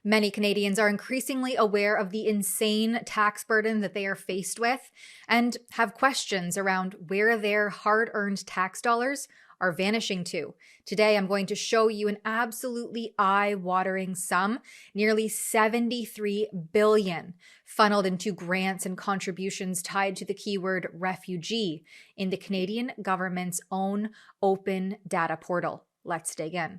Many Canadians are increasingly aware of the insane tax burden that they are faced with and have questions around where their hard-earned tax dollars are vanishing to. Today, I'm going to show you an absolutely eye-watering sum, nearly $73 billion, funneled into grants and contributions tied to the keyword refugee in the Canadian government's own open data portal. Let's dig in.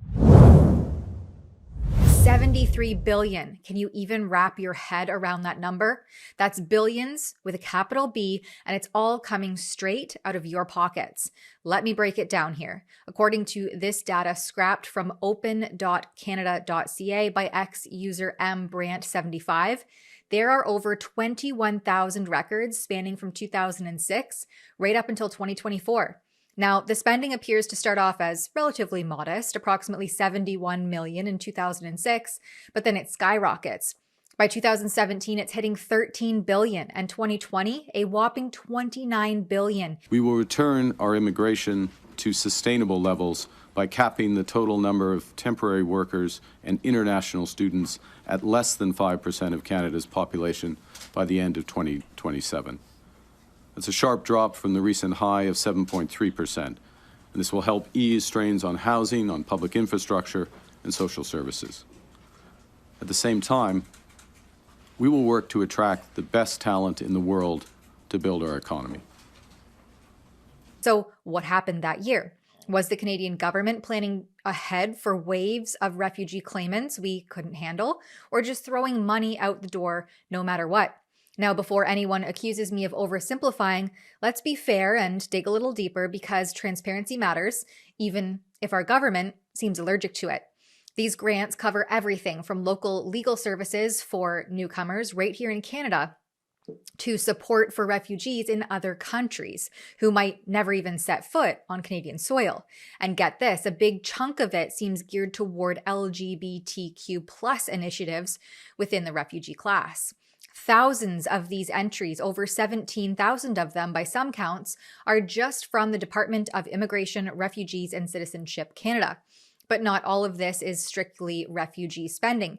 $73 billion. Can you even wrap your head around that number? That's billions with a capital B, and it's all coming straight out of your pockets. Let me break it down here. According to this data scrapped from open.canada.ca by ex-user mbrant75, there are over 21,000 records spanning from 2006 right up until 2024. Now, the spending appears to start off as relatively modest, approximately $71 million in 2006, but then it skyrockets. By 2017, it's hitting $13 billion, and 2020, a whopping $29 billion. We will return our immigration to sustainable levels by capping the total number of temporary workers and international students at less than 5% of Canada's population by the end of 2027. It's a sharp drop from the recent high of 7.3%, and this will help ease strains on housing, on public infrastructure, and social services. At the same time, we will work to attract the best talent in the world to build our economy. So what happened that year? Was the Canadian government planning ahead for waves of refugee claimants we couldn't handle, or just throwing money out the door no matter what? Now, before anyone accuses me of oversimplifying, let's be fair and dig a little deeper, because transparency matters, even if our government seems allergic to it. These grants cover everything from local legal services for newcomers right here in Canada to support for refugees in other countries who might never even set foot on Canadian soil. And get this, a big chunk of it seems geared toward LGBTQ+ initiatives within the refugee class. Thousands of these entries, over 17,000 of them by some counts, are just from the Department of Immigration, Refugees and Citizenship Canada. But not all of this is strictly refugee spending.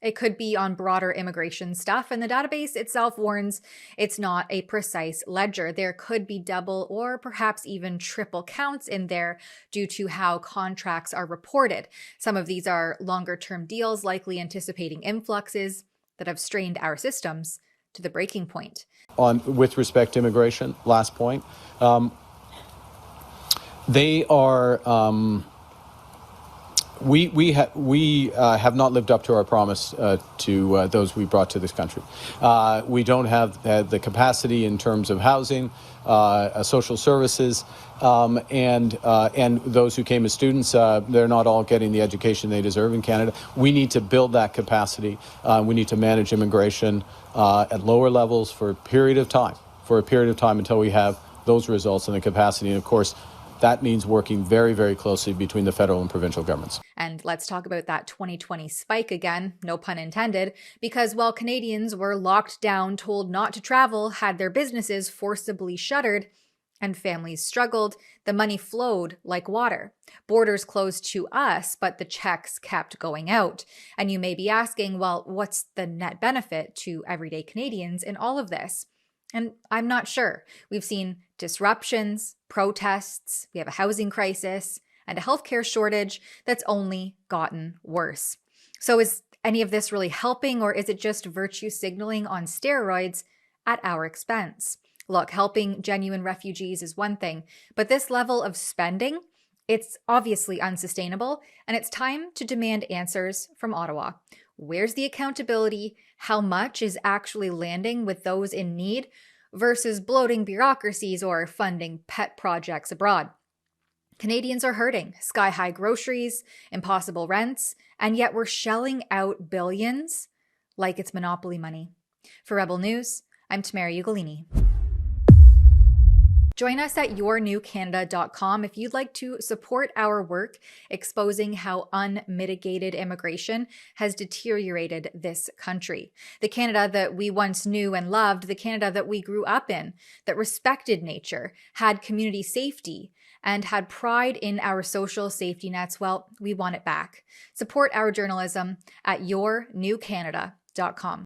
It could be on broader immigration stuff, and the database itself warns it's not a precise ledger. There could be double or perhaps even triple counts in there due to how contracts are reported. Some of these are longer-term deals, likely anticipating influxes that have strained our systems to the breaking point. With respect to immigration, last point, they are. We have not lived up to our promise to those we brought to this country. We don't have the capacity in terms of housing, social services, and those who came as students. They're not all getting the education they deserve in Canada. We need to build that capacity. We need to manage immigration at lower levels for a period of time until we have those results and the capacity. And of course, that means working very, very closely between the federal and provincial governments. And let's talk about that 2020 spike again, no pun intended, because while Canadians were locked down, told not to travel, had their businesses forcibly shuttered, and families struggled, the money flowed like water. Borders closed to us, but the checks kept going out. And you may be asking, well, what's the net benefit to everyday Canadians in all of this? And I'm not sure. We've seen disruptions, protests, we have a housing crisis, and a healthcare shortage that's only gotten worse. So is any of this really helping, or is it just virtue signaling on steroids at our expense? Look, helping genuine refugees is one thing, but this level of spending, it's obviously unsustainable, and it's time to demand answers from Ottawa. Where's the accountability? How much is actually landing with those in need versus bloating bureaucracies or funding pet projects abroad? Canadians are hurting. Sky-high groceries, impossible rents, and yet we're shelling out billions like it's monopoly money. For Rebel News, I'm Tamara Ugolini. Join us at yournewcanada.com if you'd like to support our work exposing how unmitigated immigration has deteriorated this country. The Canada that we once knew and loved, the Canada that we grew up in, that respected nature, had community safety, and had pride in our social safety nets, well, we want it back. Support our journalism at yournewcanada.com.